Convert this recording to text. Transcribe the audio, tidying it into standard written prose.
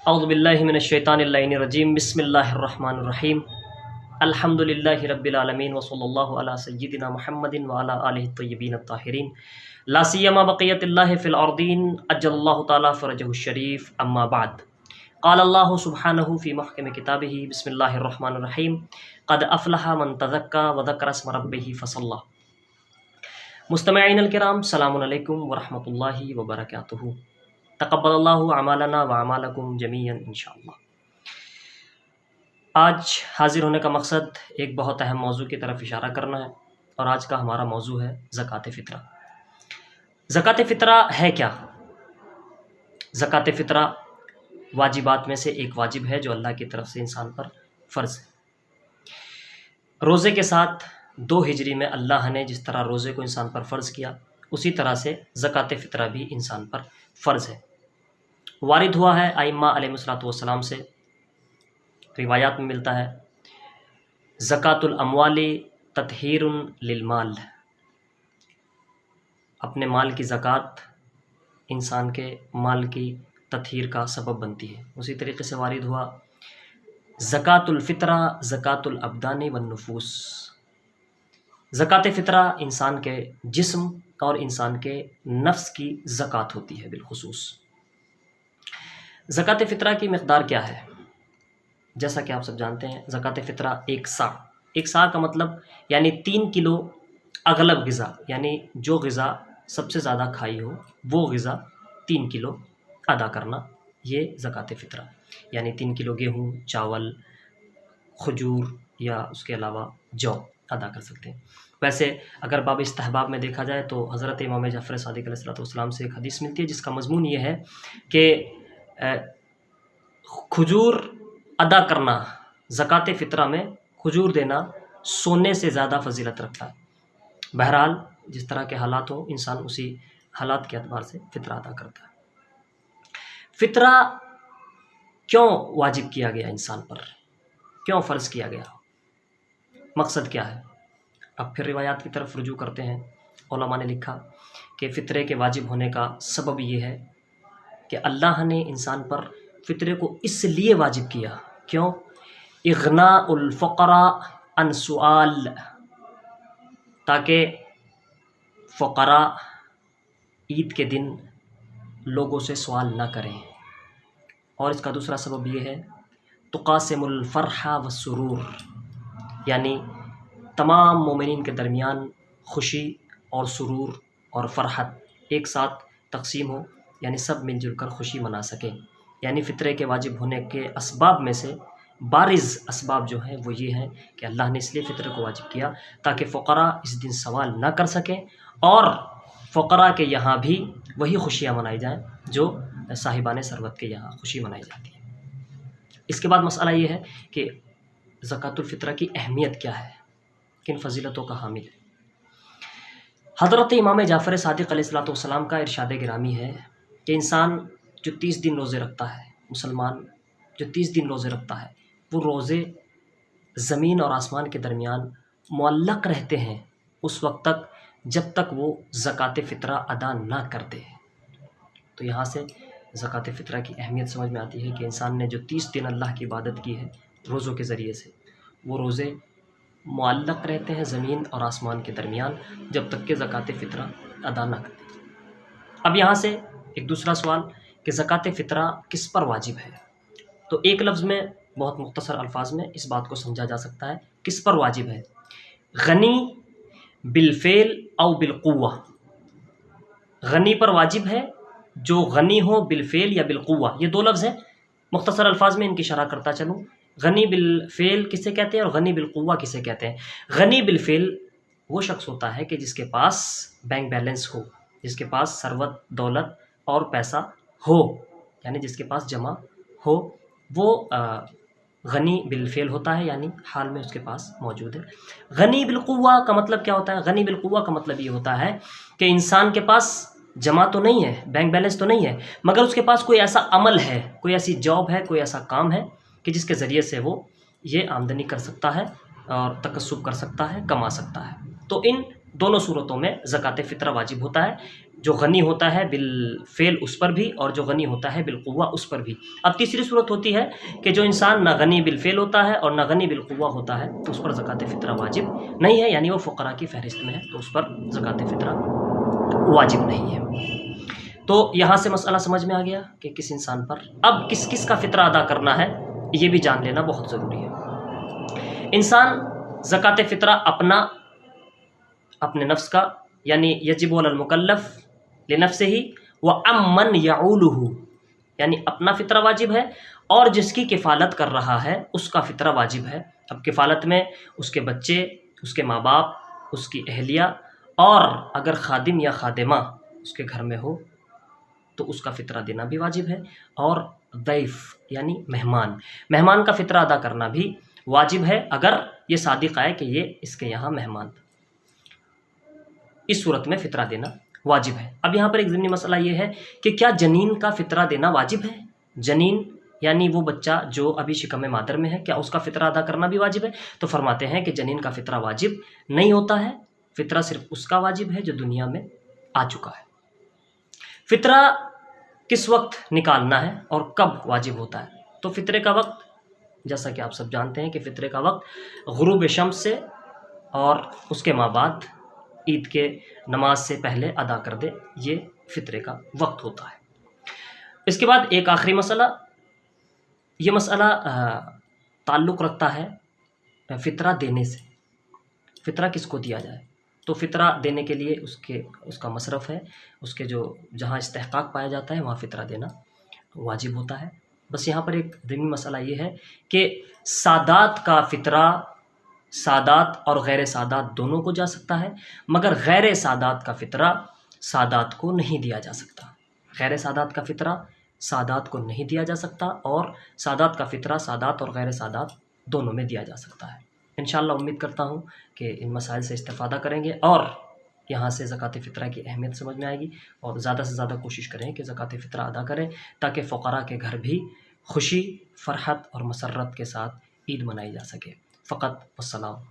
औज़ुबिल्लाहि मिनश्शैतानिर्रजीम बिस्मिल्लाहिर्रहमानिर्रहीम अल्हम्दुलिल्लाहि रब्बिल आलमीन व सल्लल्लाहु अला सय्यिदिना मुहम्मदिन व अला आलिहि तय्यबीन अत्ताहिरीन ला सियमा बक़ियतिल्लाहि फ़िल अर्दीन अज्जलल्लाहु तआला फ़रजहु शरीफ अम्मा बाद क़ाल अल्लाहु सुब्हानहु फ़ी मुहकमि किताबिही बिस्मिल्लाहिर्रहमानिर्रहीम क़द अफ़लह मन तज़क्का व ज़करा इस्म रब्बिही फ़सल्ला। मुस्तमिईन किराम, सलामुन अलैकुम व रहमतुल्लाहि व बरकातुहू। तक़ब्बलल्लाहु अमालना व अमालकुम जमीअन इंशाअल्लाह। आज हाज़िर होने का मकसद एक बहुत अहम मौजू की तरफ इशारा करना है और आज का हमारा मौजू है ज़कात फ़ितरा। ज़कात फ़ितरा है क्या? ज़कात फ़ितरा वाजिबात में से एक वाजिब है जो अल्लाह की तरफ से इंसान पर फ़र्ज़ है। रोज़े के साथ 2 हिजरी में अल्लाह ने जिस तरह रोज़े को इंसान पर फ़र्ज़ किया, उसी तरह से ज़कात फ़ितरा भी इंसान पर फ़र्ज़ है। वारिद हुआ है आइम्मा अलैहिस्सलातु वस्सलाम से, रिवायात में मिलता है ज़कातुल अमवाली तत्हीरुन लिल माल, अपने माल की ज़कात इंसान के माल की तत्हीर का सबब बनती है। उसी तरीके से वारिद हुआ ज़कातुल फ़ितरा ज़कातुल अब्दानी वन नुफूस, ज़कात फ़ितरा इंसान के जिस्म और इंसान के नफ्स की ज़कात होती है बिलखुसूस। ज़कात फ़ितरा की मक़दार क्या है? जैसा कि आप सब जानते हैं, ज़कात फ़ितरा एक सा का मतलब यानी 3 किलो अगलब ग़िज़ा, यानी जो ग़िज़ा सबसे ज़्यादा खाई हो वो ग़िज़ा 3 किलो अदा करना, ये ज़कात फ़ितरा। यानी 3 किलो गेहूँ, चावल, खजूर या उसके अलावा जौ अदा कर सकते हैं। वैसे अगर बाब इस्तिहबाब में देखा जाए तो हज़रत इमाम जाफ़र सादिक़ अलैहिस्सलाम से एक हदीस मिलती है जिसका मज़मून ये है कि खजूर अदा करना, ज़कात फ़ितरा में खजूर देना सोने से ज़्यादा फ़जीलत रखता है। बहरहाल जिस तरह के हालात हो, इंसान उसी हालात के अतबार से फ़ितरा अदा करता है। फ़ितरा क्यों वाजिब किया गया इंसान पर, क्यों फ़र्ज़ किया गया, मकसद क्या है? अब फिर रिवायात की तरफ रुजू करते हैं। उलमा ने लिखा कि फ़ितरे के वाजिब होने का सबब ये है कि अल्लाह ने इंसान पर फ़ितरे को इसलिए वाजिब किया, क्यों? इग़नाउल फ़क़रा अन सुआल, ताकि फ़क़रा ईद के दिन लोगों से सवाल ना करें। और इसका दूसरा सबब ये है तुक़ासिमुल फ़रहा व सुरूर, यानी तमाम मोमिनीन के दरमियान खुशी और सुरूर और फ़रहत एक साथ तक़सीम हो, यानी सब मिलजुल कर खुशी मना सकें। यानी फ़ितरे के वाजिब होने के असबाब में से बारिज़ असबाब जो हैं वो ये हैं कि अल्लाह ने इसलिए फ़ितरे को वाजिब किया ताकि फ़क़रा इस दिन सवाल ना कर सकें और फ़क़रा के यहाँ भी वही खुशियाँ मनाई जाएँ जो साहिबान सरवत के यहाँ खुशी मनाई जाती है। इसके बाद मसला ये है कि ज़कातुल फ़ितरा की अहमियत क्या है, किन फ़जीलतों का हामिल है। हज़रत इमाम जाफ़र सादिक़ अलैहिस्सलाम का इरशाद गिरामी है कि इंसान जो 30 दिन रोज़े रखता है, मुसलमान जो 30 दिन रोज़े रखता है, वो रोज़े ज़मीन और आसमान के दरमियान मुअल्लक़ रहते हैं उस वक्त तक जब तक वो ज़कात फ़ितरा अदा ना कर दे। तो यहाँ से ज़कात फ़ितरा की अहमियत समझ में आती है कि इंसान ने जो 30 दिन अल्लाह की इबादत की है रोज़ों के ज़रिए से, वो रोज़े मुअल्लक़ रहते हैं ज़मीन और आसमान के दरमियान जब तक कि ज़कात फ़ितरा अदा ना कर दे। अब यहाँ से एक दूसरा सवाल कि ज़कात फ़ितरा किस पर वाजिब है। तो एक लफ्ज़ में बहुत मुख्तसर अल्फाज में इस बात को समझा जा सकता है किस पर वाजिब है। गनी बिलफ़ेल औ बिलक़ुव्वा, गनी पर वाजिब है जो गनी हो बिलफ़ेल या बिलक़ुव्वा, ये 2 लफ्ज़ हैं। मुख्तसर अल्फाज में इनकी शरह करता चलूँ। गनी बिलफ़ेल किसे कहते हैं और गनी बिलक़ुव्वा किसे कहते हैं? गनी बिलफ़ेल वो शख्स होता है कि जिसके पास बैंक बैलेंस हो, जिसके पास सरवत दौलत और पैसा हो, यानी जिसके पास जमा हो, वो गनी बिलफ़ेल होता है, यानी हाल में उसके पास मौजूद है। गनी बिलक़ुव्वा का मतलब क्या होता है? गनी बिलक़ुव्वा का मतलब ये होता है कि इंसान के पास जमा तो नहीं है, बैंक बैलेंस तो नहीं है, मगर उसके पास कोई ऐसा अमल है, कोई ऐसी जॉब है, कोई ऐसा काम है कि जिसके ज़रिए से वो ये आमदनी कर सकता है और तकस्सुब कर सकता है, कमा सकता है। तो इन दोनों सूरतों में ज़कात फ़ितरा वाजिब होता है। जो गनी होता है बिल फेल उस पर भी, और जो गनी होता है बिल कुव्वा उस पर भी। अब तीसरी सूरत होती है कि जो इंसान ना गनी बिल फेल होता है और ना गनी बिल कुव्वा होता है तो उस पर ज़कात फ़ितरा वाजिब नहीं है, यानी वो फ़ुक़रा की फ़हरिस्त में है तो उस पर ज़कात फ़ितरा वाजिब नहीं है। तो यहाँ से मसला समझ में आ गया कि किस इंसान पर अब किस किस का फ़ितरा अदा करना है, ये भी जान लेना बहुत ज़रूरी है। इंसान ज़कात फ़ितरा अपने नफ्स का, यानी यजिब अलल मुकल्लफ लिनफ्सिही व अम्मन यऊलुहु, यानी अपना फ़ितरा वाजिब है और जिसकी किफ़ालत कर रहा है उसका फ़ितरा वाजिब है। अब किफ़ालत में उसके बच्चे, उसके माँ बाप, उसकी अहलिया, और अगर खादिम या खादिमा उसके घर में हो तो उसका फ़ितरा देना भी वाजिब है। और दैफ यानी मेहमान का फ़ितरा अदा करना भी वाजिब है अगर ये सादिक़ आए कि ये इसके यहाँ मेहमान, इस सूरत में फ़ितरा देना वाजिब है। अब यहाँ पर एक ज़िम्नी मसला ये है कि क्या जनीन का फ़ितरा देना वाजिब है? जनीन यानी वो बच्चा जो अभी शिकम मादर में है, क्या उसका फ़ितरा अदा करना भी वाजिब है? तो फरमाते हैं कि जनीन का फ़ितरा वाजिब नहीं होता है, फ़ितरा सिर्फ उसका वाजिब है जो दुनिया में आ चुका है। फ़ितरा किस वक्त निकालना है और कब वाजिब होता है? तो फ़ितरे का वक्त, जैसा कि आप सब जानते हैं कि फ़ितरे का वक्त गुरूब शम्स से और उसके माँ बाद ईद के नमाज से पहले अदा कर दे, ये फ़ितरे का वक्त होता है। इसके बाद एक आखिरी मसला, ये मसला ताल्लुक़ रखता है फ़ितरा देने से। फ़ितरा किसको दिया जाए? तो फ़ितरा देने के लिए उसका मसरफ़ है, उसके जो जहाँ इस्तेहक़ाक़ पाया जाता है वहाँ फ़ितरा देना वाजिब होता है। बस यहाँ पर एक ज़िम्नी मसला ये है कि सादात का फ़ितरा सादात और गैर सादात दोनों को जा सकता है, मगर गैर सादात का फ़ितरा सादात को नहीं दिया जा सकता। गैर सादात का फ़ितरा सादात को नहीं दिया जा सकता और सादात का फ़ितरा सादात और गैर सादात दोनों में दिया जा सकता है। इंशाअल्लाह उम्मीद करता हूँ कि इन मसाइल से इस्तिफ़ादा करेंगे और यहाँ से ज़कात फ़ितरा की अहमियत समझ में आएगी, और ज़्यादा से ज़्यादा कोशिश करें कि ज़कात फ़ितरा अदा करें ताकि फ़ुक़रा के घर भी खुशी, फ़रहत और मसर्रत के साथ ईद मनाई जा सके। फ़क़त वस्सलाम।